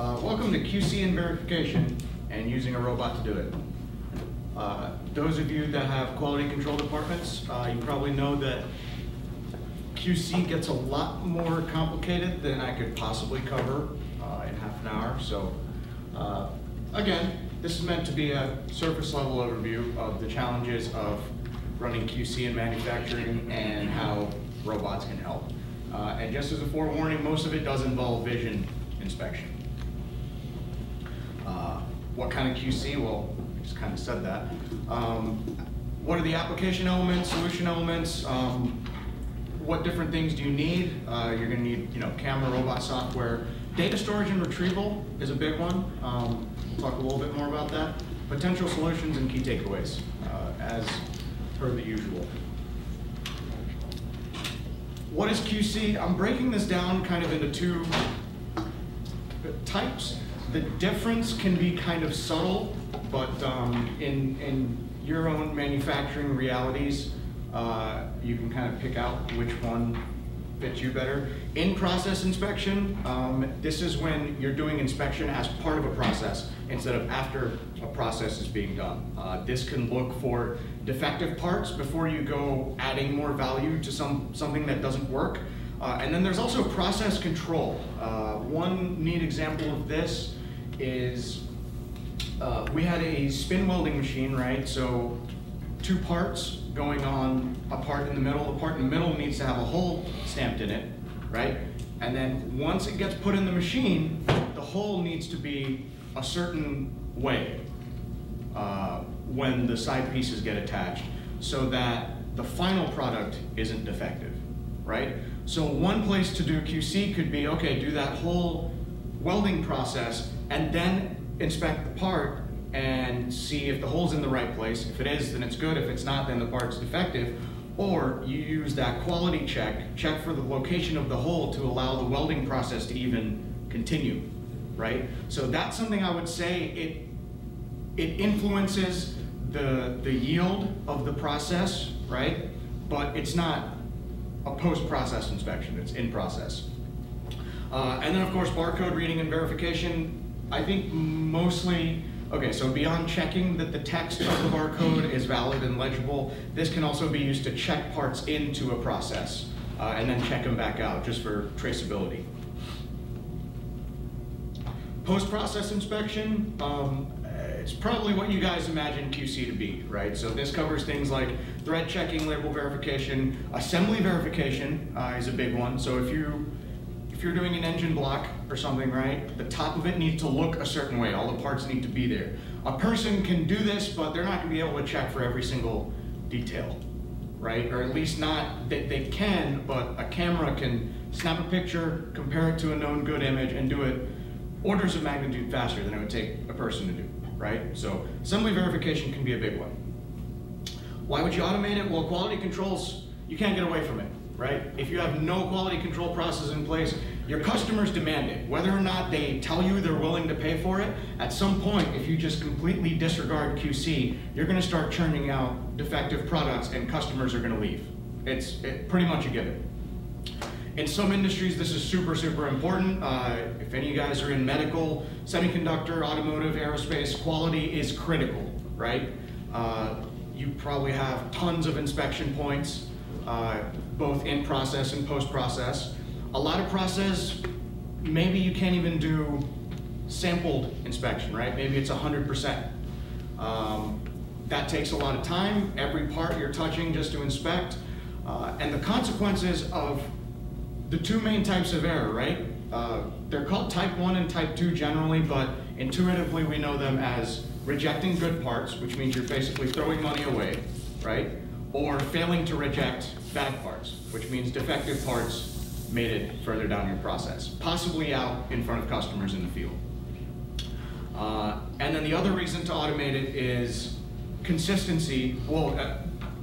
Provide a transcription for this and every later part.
Welcome to QC and verification and using a robot to do it. Those of you that have quality control departments, you probably know that QC gets a lot more complicated than I could possibly cover in half an hour. So again, this is meant to be a surface level overview of the challenges of running QC in manufacturing and how robots can help. And just as a forewarning, most of it does involve vision inspection. What kind of QC? Well, I just kind of said that. What are the application elements, solution elements? What different things do you need? You're going to need, camera, robot software. Data storage and retrieval is a big one. We'll talk a little bit more about that. Potential solutions and key takeaways, as per the usual. What is QC? I'm breaking this down kind of into two types. The difference can be kind of subtle, but in your own manufacturing realities, you can kind of pick out which one fits you better. In-process inspection, this is when you're doing inspection as part of a process instead of after a process is being done. This can look for defective parts before you go adding more value to something that doesn't work. And then there's also process control. One neat example of this is we had a spin welding machine, right? So two parts going on a part in the middle. The part in the middle needs to have a hole stamped in it, right? And then once it gets put in the machine, the hole needs to be a certain way when the side pieces get attached so that the final product isn't defective, right? So one place to do QC could be, okay, do that whole welding process and then inspect the part and see if the hole's in the right place. If it is, then it's good. If it's not, then the part's defective. Or you use that quality check for the location of the hole to allow the welding process to even continue, right? So that's something I would say it influences the yield of the process, right? But it's not a post-process inspection, it's in process. And then of course, barcode reading and verification. I think mostly, okay, so beyond checking that the text of the barcode is valid and legible, this can also be used to check parts into a process and then check them back out just for traceability. Post-process inspection, it's probably what you guys imagine QC to be, right? So this covers things like thread checking, label verification, assembly verification is a big one. So if you're doing an engine block or something, right, the top of it needs to look a certain way. All the parts need to be there. A person can do this, but they're not going to be able to check for every single detail, right? Or at least not, they can, but a camera can snap a picture, compare it to a known good image, and do it orders of magnitude faster than it would take a person to do, right? So assembly verification can be a big one. Why would you automate it? Well, quality controls, you can't get away from it, right? If you have no quality control process in place, your customers demand it. Whether or not they tell you they're willing to pay for it, at some point, if you just completely disregard QC, you're gonna start churning out defective products and customers are gonna leave. It's pretty much a given. In some industries, this is super, super important. If any of you guys are in medical, semiconductor, automotive, aerospace, quality is critical, right? You probably have tons of inspection points, both in process and post process. A lot of process, maybe you can't even do sampled inspection, right? Maybe it's 100%. That takes a lot of time, every part you're touching just to inspect. And the consequences of the two main types of error, right? They're called type 1 and type 2 generally, but intuitively we know them as rejecting good parts, which means you're basically throwing money away, right? Or failing to reject bad parts, which means defective parts made it further down your process, possibly out in front of customers in the field. And then the other reason to automate it is consistency. Well,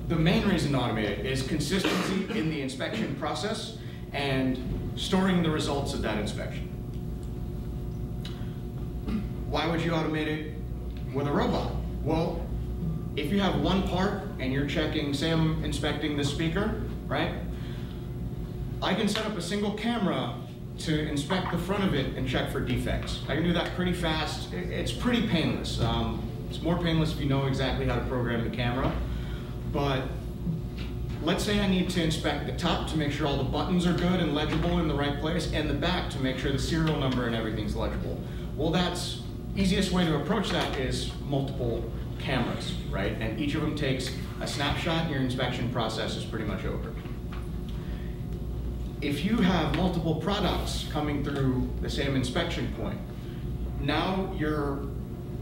the main reason to automate it is consistency in the inspection process and storing the results of that inspection. Why would you automate it with a robot? Well, if you have one part and you're checking, say I'm inspecting the speaker, right? I can set up a single camera to inspect the front of it and check for defects. I can do that pretty fast. It's pretty painless. It's more painless if you know exactly how to program the camera. But let's say I need to inspect the top to make sure all the buttons are good and legible in the right place, and the back to make sure the serial number and everything's legible. Well, that's easiest way to approach that is multiple cameras, right? And each of them takes a snapshot, and your inspection process is pretty much over. If you have multiple products coming through the same inspection point, now you're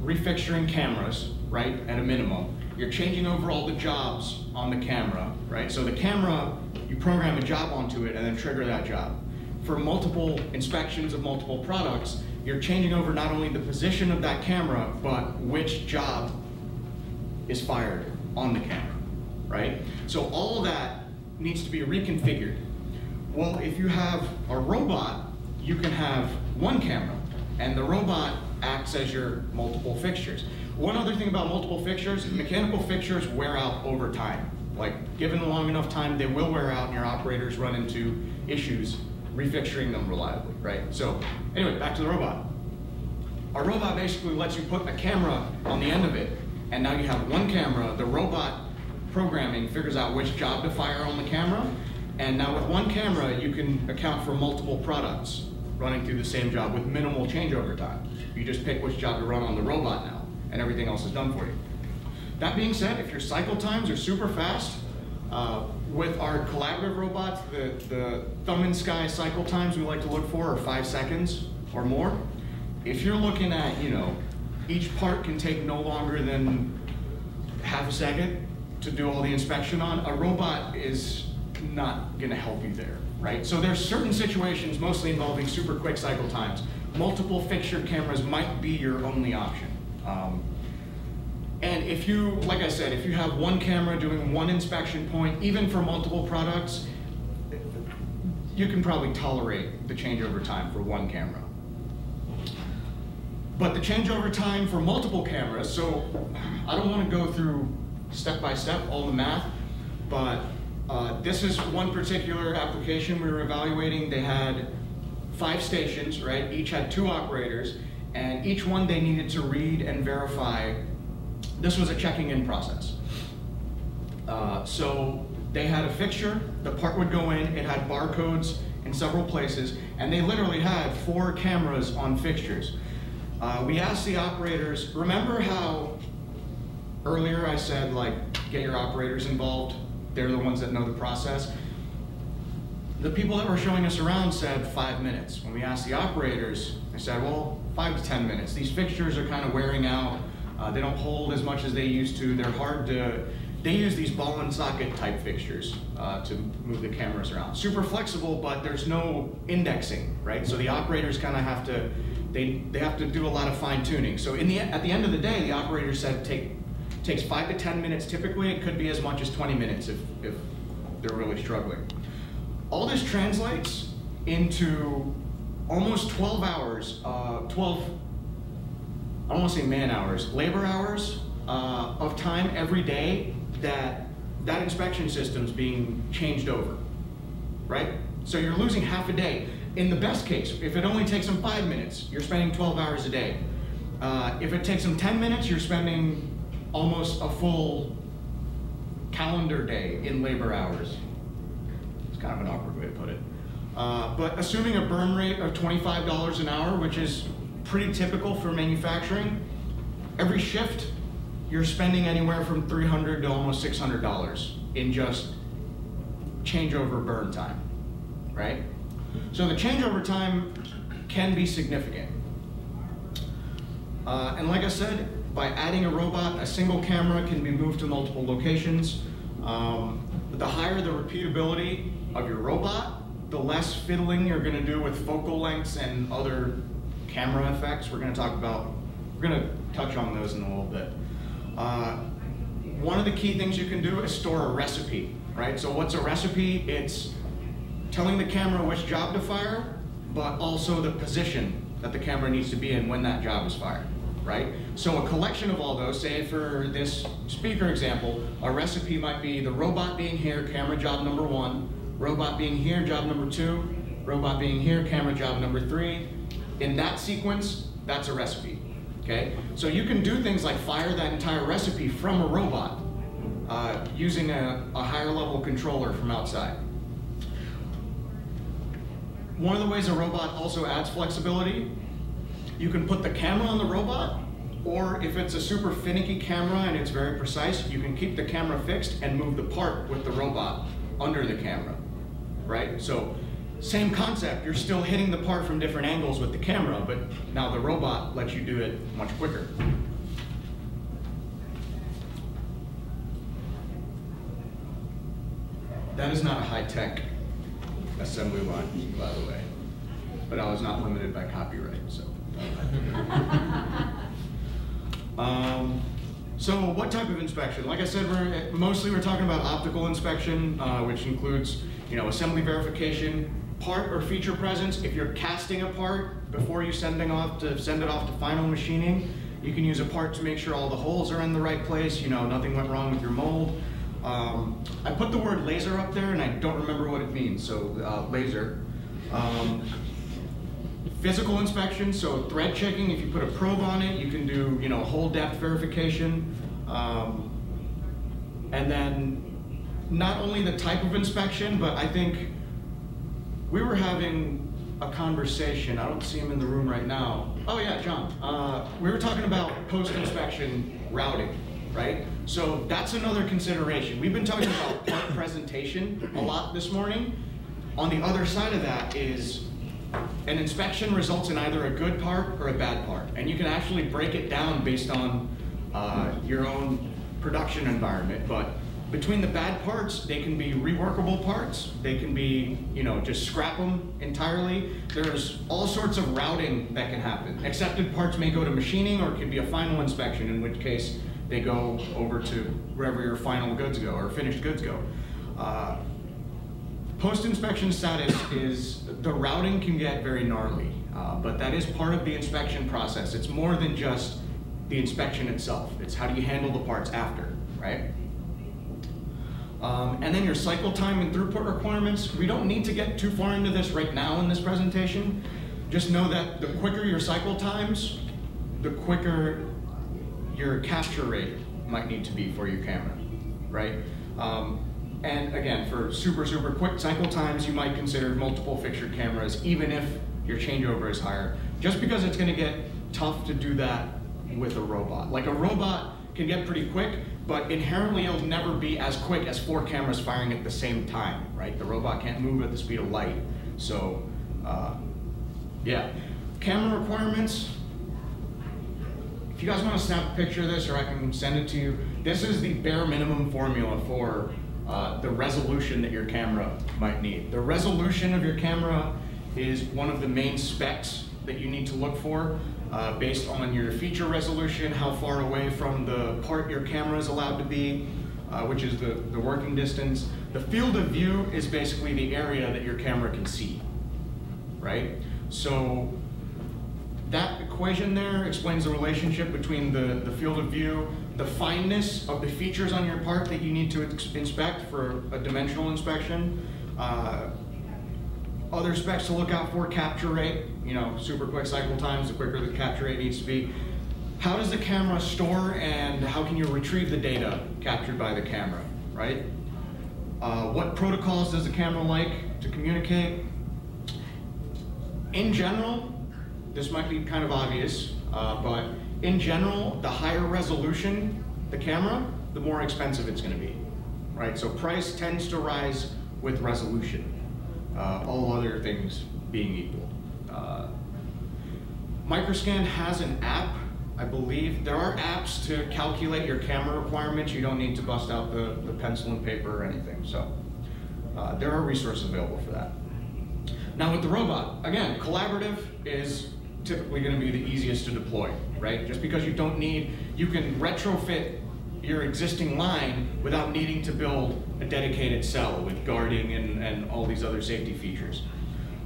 refixturing cameras, right, at a minimum. You're changing over all the jobs on the camera, right? So the camera, you program a job onto it and then trigger that job. For multiple inspections of multiple products, you're changing over not only the position of that camera, but which job is fired on the camera, right? So all of that needs to be reconfigured. Well, if you have a robot, you can have one camera, and the robot acts as your multiple fixtures. One other thing about multiple fixtures, mechanical fixtures wear out over time. Like, given long enough time, they will wear out and your operators run into issues refixturing them reliably, right? So anyway, back to the robot. Our robot basically lets you put a camera on the end of it, and now you have one camera. The robot programming figures out which job to fire on the camera, and now with one camera, you can account for multiple products running through the same job with minimal changeover time. You just pick which job to run on the robot now, and everything else is done for you. That being said, if your cycle times are super fast, with our collaborative robots, the thumb in sky cycle times we like to look for are 5 seconds or more. If you're looking at, you know, each part can take no longer than half a second to do all the inspection on, a robot is not gonna help you there, right? So there's certain situations, mostly involving super quick cycle times. Multiple fixture cameras might be your only option. And if you, like I said, if you have one camera doing one inspection point, even for multiple products, you can probably tolerate the changeover time for one camera. But the changeover time for multiple cameras, so I don't want to go through step by step all the math, but this is one particular application we were evaluating. They had 5 stations, right? Each had 2 operators, and each one they needed to read and verify. This was a checking in process. So they had a fixture, the part would go in, it had barcodes in several places, and they literally had 4 cameras on fixtures. We asked the operators, remember how earlier I said, like, get your operators involved? They're the ones that know the process. The people that were showing us around said 5 minutes. When we asked the operators, they said, well, 5 to 10 minutes. These fixtures are kind of wearing out. They don't hold as much as they used to. They're hard to, they use these ball and socket type fixtures to move the cameras around. Super flexible, but there's no indexing, right? So the operators kind of have to, they have to do a lot of fine tuning. So at the end of the day, the operator said takes 5 to 10 minutes typically. It could be as much as 20 minutes if they're really struggling. All this translates into almost 12 hours, I don't want to say man hours, labor hours of time every day that inspection system's being changed over, right? So you're losing half a day. In the best case, if it only takes them 5 minutes, you're spending 12 hours a day. If it takes them 10 minutes, you're spending almost a full calendar day in labor hours. It's kind of an awkward way to put it. But assuming a burn rate of $25 an hour, which is pretty typical for manufacturing, every shift you're spending anywhere from $300 to almost $600 in just changeover burn time, right? So the changeover time can be significant. And like I said, by adding a robot, a single camera can be moved to multiple locations. The higher the repeatability of your robot, the less fiddling you're gonna do with focal lengths and other camera effects. We're going to touch on those in a little bit. One of the key things you can do is store a recipe, right? So what's a recipe? It's telling the camera which job to fire, but also the position that the camera needs to be in when that job is fired, right? So a collection of all those, say for this speaker example, a recipe might be the robot being here, camera job number 1, robot being here, job number 2, Robot being here, camera job number 3. In that sequence, that's a recipe, okay? So you can do things like fire that entire recipe from a robot using a higher level controller from outside. One of the ways a robot also adds flexibility, you can put the camera on the robot, or if it's a super finicky camera and it's very precise, you can keep the camera fixed and move the part with the robot under the camera, right? So same concept, you're still hitting the part from different angles with the camera, but now the robot lets you do it much quicker. That is not a high-tech assembly line, by the way, but I was not limited by copyright, so. So what type of inspection? Like I said, we're talking about optical inspection, which includes, assembly verification, part or feature presence. If you're casting a part before you send it off to final machining, you can use a part to make sure all the holes are in the right place, nothing went wrong with your mold. I put the word laser up there and I don't remember what it means, so laser. Physical inspection, so thread checking, if you put a probe on it, you can do hole depth verification. And then not only the type of inspection, but I think we were having a conversation, I don't see him in the room right now. Oh yeah, John. We were talking about post-inspection routing, right? So that's another consideration. We've been talking about part presentation a lot this morning. On the other side of that is an inspection results in either a good part or a bad part. And you can actually break it down based on your own production environment. But between the bad parts, they can be reworkable parts. They can be, just scrap them entirely. There's all sorts of routing that can happen. Accepted parts may go to machining, or it could be a final inspection, in which case they go over to wherever your final goods go, or finished goods go. Post-inspection status is, the routing can get very gnarly, but that is part of the inspection process. It's more than just the inspection itself. It's how do you handle the parts after, right? And then your cycle time and throughput requirements. We don't need to get too far into this right now in this presentation. Just know that the quicker your cycle times, the quicker your capture rate might need to be for your camera, right? And again, for super quick cycle times, you might consider multiple fixtured cameras, even if your changeover is higher, just because it's gonna get tough to do that with a robot. Like a robot can get pretty quick, but inherently it'll never be as quick as 4 cameras firing at the same time, right? The robot can't move at the speed of light. So, yeah. Camera requirements. If you guys want to snap a picture of this, or I can send it to you, this is the bare minimum formula for the resolution that your camera might need. The resolution of your camera is one of the main specs that you need to look for based on your feature resolution, how far away from the part your camera is allowed to be, which is the working distance. The field of view is basically the area that your camera can see, right? So that equation there explains the relationship between the field of view, the fineness of the features on your part that you need to inspect for a dimensional inspection. Other specs to look out for: capture rate, super quick cycle times, the quicker the capture rate needs to be. How does the camera store and how can you retrieve the data captured by the camera, right? What protocols does the camera like to communicate? In general, this might be kind of obvious, but in general, the higher resolution the camera, the more expensive it's going to be, right? So price tends to rise with resolution, all other things being equal. Microscan has an app, I believe. There are apps to calculate your camera requirements. You don't need to bust out the pencil and paper or anything. So there are resources available for that. Now with the robot, again, collaborative is typically going to be the easiest to deploy, right? Just because you can retrofit your existing line without needing to build a dedicated cell with guarding and all these other safety features.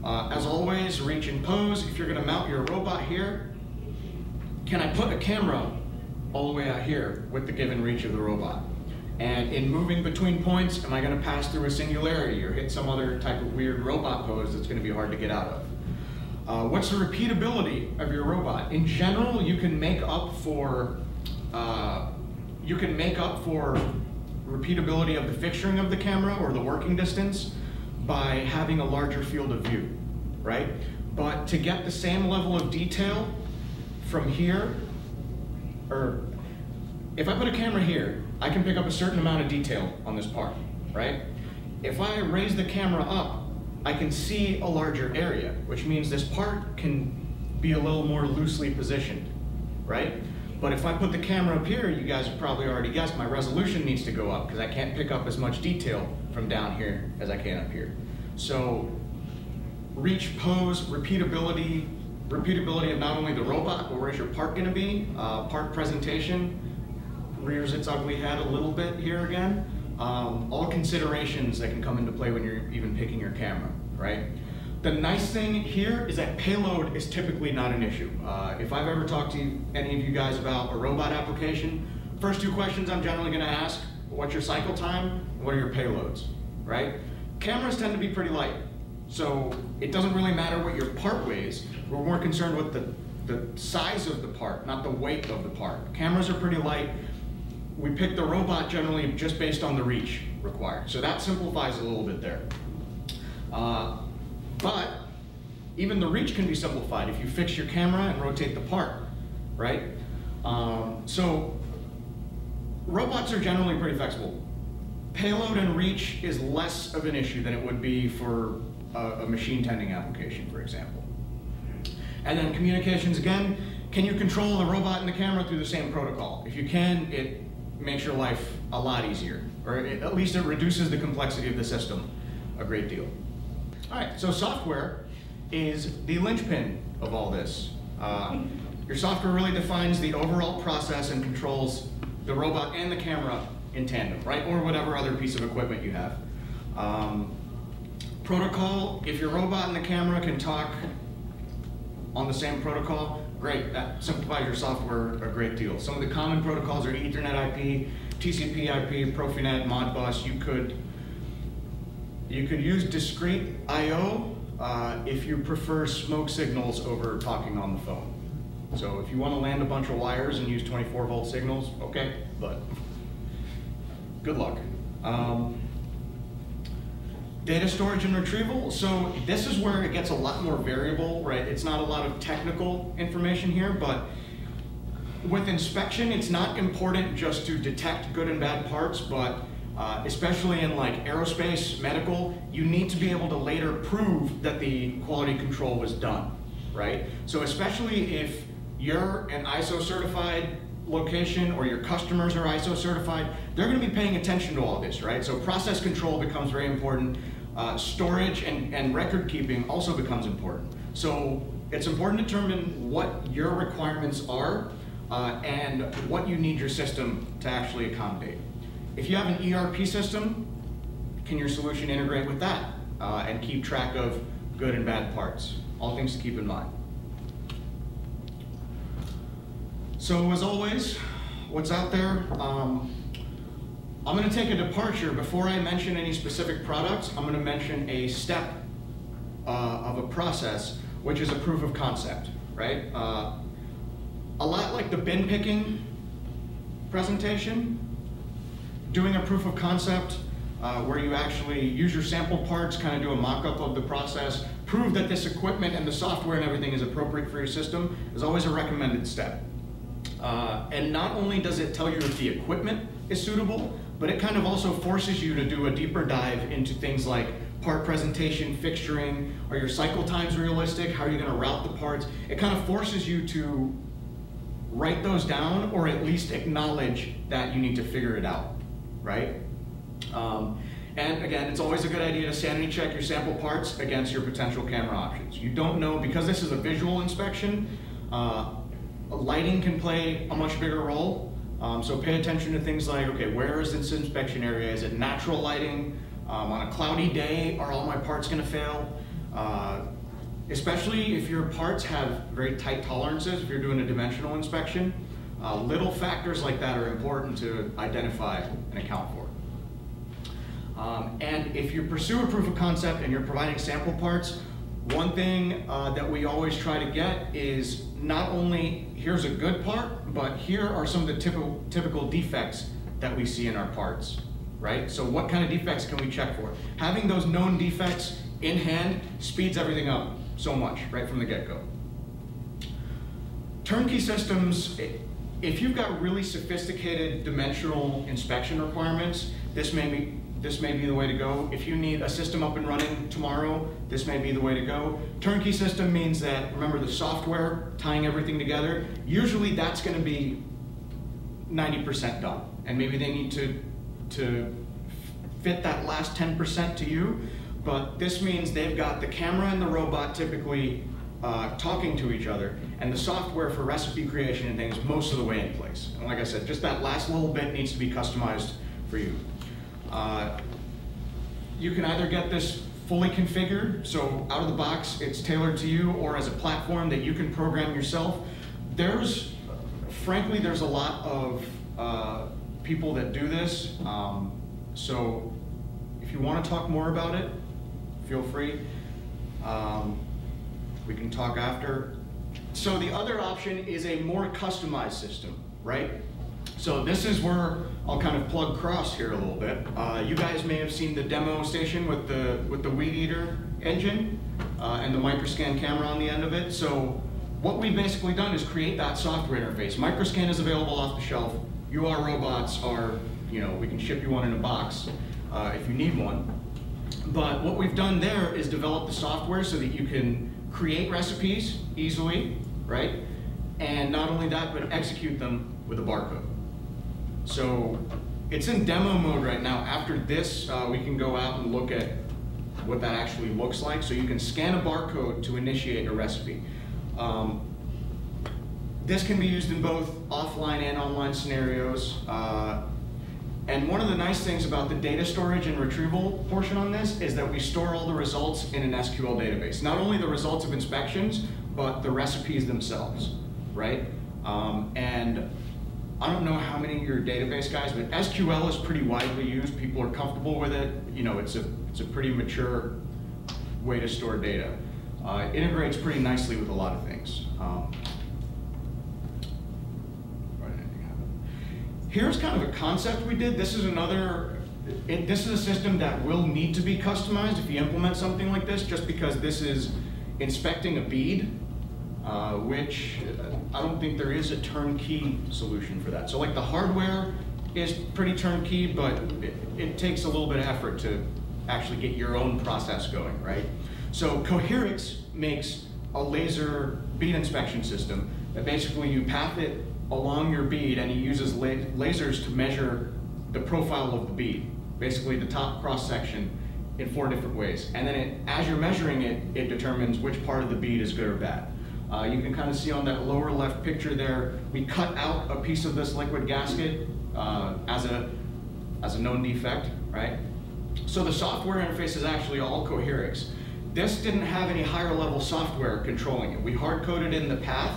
As always, reach and pose. If you're going to mount your robot here, can I put a camera all the way out here with the given reach of the robot? And in moving between points, am I going to pass through a singularity or hit some other type of weird robot pose that's going to be hard to get out of? What's the repeatability of your robot? In general, you can make up for repeatability of the fixturing of the camera or the working distance by having a larger field of view, right? But to get the same level of detail from here, or if I put a camera here, I can pick up a certain amount of detail on this part, right? If I raise the camera up, I can see a larger area, which means this part can be a little more loosely positioned, right? But if I put the camera up here, you guys have probably already guessed, my resolution needs to go up because I can't pick up as much detail from down here as I can up here. So reach, pose, repeatability of not only the robot, but where's your part gonna be? Part presentation rears its ugly head a little bit here again. All considerations that can come into play when you're even picking your camera, right? The nice thing here is that payload is typically not an issue. If I've ever talked to any of you guys about a robot application, first two questions I'm generally gonna ask, what's your cycle time? What are your payloads, right? Cameras tend to be pretty light, so it doesn't really matter what your part weighs. We're more concerned with the size of the part, not the weight of the part. Cameras are pretty light. We pick the robot generally just based on the reach required. So that simplifies a little bit there. But even the reach can be simplified if you fix your camera and rotate the part, right? So robots are generally pretty flexible. Payload and reach is less of an issue than it would be for a machine tending application, for example. And then communications, again, can you control the robot and the camera through the same protocol? If you can, it makes your life a lot easier, or at least it reduces the complexity of the system a great deal. All right, so software is the linchpin of all this. Your software really defines the overall process and controls the robot and the camera in tandem, right? Or whatever other piece of equipment you have. Protocol, if your robot and the camera can talk on the same protocol, great, that simplifies your software a great deal. Some of the common protocols are Ethernet IP, TCP IP, Profinet, Modbus. You could use discrete I/O if you prefer smoke signals over talking on the phone. So if you want to land a bunch of wires and use 24-volt signals, okay, but good luck. Data storage and retrieval. So this is where it gets a lot more variable, right? It's not a lot of technical information here, but with inspection, it's not important just to detect good and bad parts, but especially in like aerospace, medical, you need to be able to later prove that the quality control was done, right? So especially if you're an ISO certified location or your customers are ISO certified, they're going to be paying attention to all this, right? So process control becomes very important. Storage and record keeping also becomes important. So it's important to determine what your requirements are and what you need your system to actually accommodate. If you have an ERP system, can your solution integrate with that and keep track of good and bad parts? All things to keep in mind. So as always, what's out there? I'm going to take a departure. Before I mention any specific products, I'm going to mention a step of a process, which is a proof of concept, right? A lot like the bin picking presentation, doing a proof of concept where you actually use your sample parts, kind of do a mock-up of the process, prove that this equipment and the software and everything is appropriate for your system, is always a recommended step. And not only does it tell you if the equipment is suitable, but it kind of also forces you to do a deeper dive into things like part presentation, fixturing, are your cycle times realistic, how are you going to route the parts? It kind of forces you to write those down or at least acknowledge that you need to figure it out, right? And again, it's always a good idea to sanity check your sample parts against your potential camera options. You don't know, because this is a visual inspection, lighting can play a much bigger role. So pay attention to things like, okay, where is this inspection area? Is it natural lighting? On a cloudy day, are all my parts gonna fail? Especially if your parts have very tight tolerances, if you're doing a dimensional inspection, Little factors like that are important to identify and account for. And if you pursue a proof of concept and you're providing sample parts, one thing that we always try to get is not only here's a good part, but here are some of the typical defects that we see in our parts, right? So what kind of defects can we check for? Having those known defects in hand speeds everything up so much right from the get-go. Turnkey systems, if you've got really sophisticated dimensional inspection requirements, this may be the way to go. If you need a system up and running tomorrow, this may be the way to go. Turnkey system means that, remember the software tying everything together, usually that's going to be 90% done. And maybe they need to fit that last 10% to you, but this means they've got the camera and the robot typically talking to each other, and the software for recipe creation and things most of the way in place. And like I said, just that last little bit needs to be customized for you. You can either get this fully configured, so out of the box it's tailored to you, or as a platform that you can program yourself. Frankly, there's a lot of people that do this, so if you want to talk more about it, feel free. We can talk after. So the other option is a more customized system, right? So this is where I'll kind of plug Cross here a little bit. You guys may have seen the demo station with the Weedeater engine and the Microscan camera on the end of it. So what we've basically done is create that software interface. Microscan is available off the shelf. UR robots are, we can ship you one in a box if you need one. But what we've done there is develop the software so that you can create recipes easily, right? And not only that, but execute them with a barcode. So it's in demo mode right now. After this, we can go out and look at what that actually looks like. So you can scan a barcode to initiate a recipe. This can be used in both offline and online scenarios. And one of the nice things about the data storage and retrieval portion on this is that we store all the results in an SQL database. Not only the results of inspections, but the recipes themselves, right? And I don't know how many of your database guys, but SQL is pretty widely used. People are comfortable with it. It's a pretty mature way to store data. It integrates pretty nicely with a lot of things. Here's kind of a concept we did. This is this is a system that will need to be customized if you implement something like this, just because this is inspecting a bead, which I don't think there is a turnkey solution for that. So like the hardware is pretty turnkey, but it takes a little bit of effort to actually get your own process going, right? So Coherix makes a laser bead inspection system that basically you path it along your bead, and he uses lasers to measure the profile of the bead, basically the top cross section in 4 different ways. And then as you're measuring it, it determines which part of the bead is good or bad. You can kind of see on that lower left picture there, we cut out a piece of this liquid gasket as a known defect, right? So the software interface is actually all Coherix. This didn't have any higher level software controlling it. We hard-coded in the path,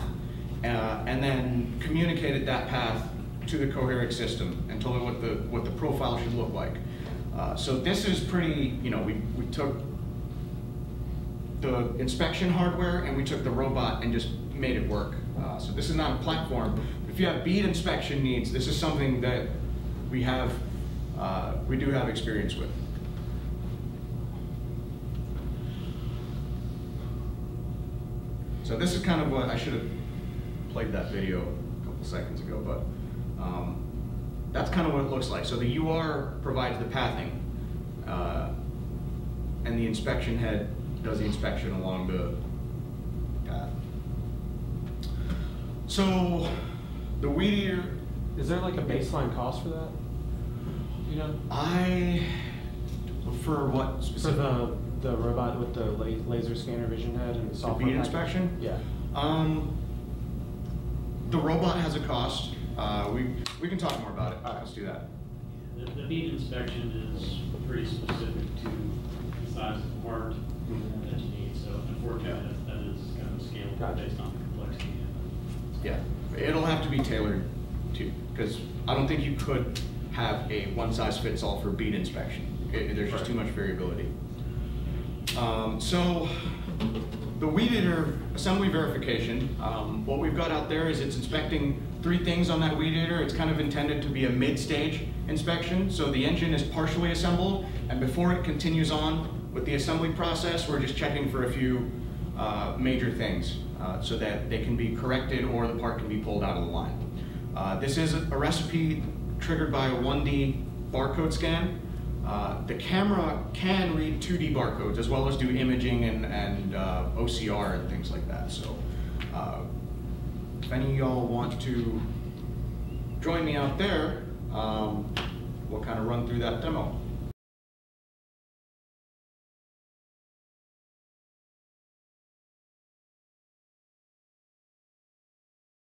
and then communicated that path to the Coherix system and told it what the profile should look like. So this is pretty, we took the inspection hardware and we took the robot and just made it work. So this is not a platform. If you have bead inspection needs, this is something that we do have experience with. So this is kind of what I should have played that video a couple seconds ago, but that's kind of what it looks like. So the UR provides the pathing, and the inspection head does the inspection along the path. So the Weedeater, is there like a baseline cost for that? For what specifically? For the robot with the laser scanner vision head and the software. Bead inspection? Yeah. The robot has a cost. We can talk more about it. Let's do that. The bead inspection is pretty specific to the size of the part that you need. So unfortunately, that is kind of scalable based on the complexity. Yeah, it'll have to be tailored too, because I don't think you could have a one-size-fits-all for bead inspection. There's just too much variability. So the Weedeater assembly verification, what we've got out there is it's inspecting 3 things on that Weedeater. It's kind of intended to be a mid-stage inspection. So the engine is partially assembled, and before it continues on with the assembly process, we're just checking for a few major things so that they can be corrected or the part can be pulled out of the line. This is a recipe triggered by a 1D barcode scan. The camera can read 2D barcodes as well as do imaging and OCR and things like that. So if any of y'all want to join me out there, we'll kind of run through that demo.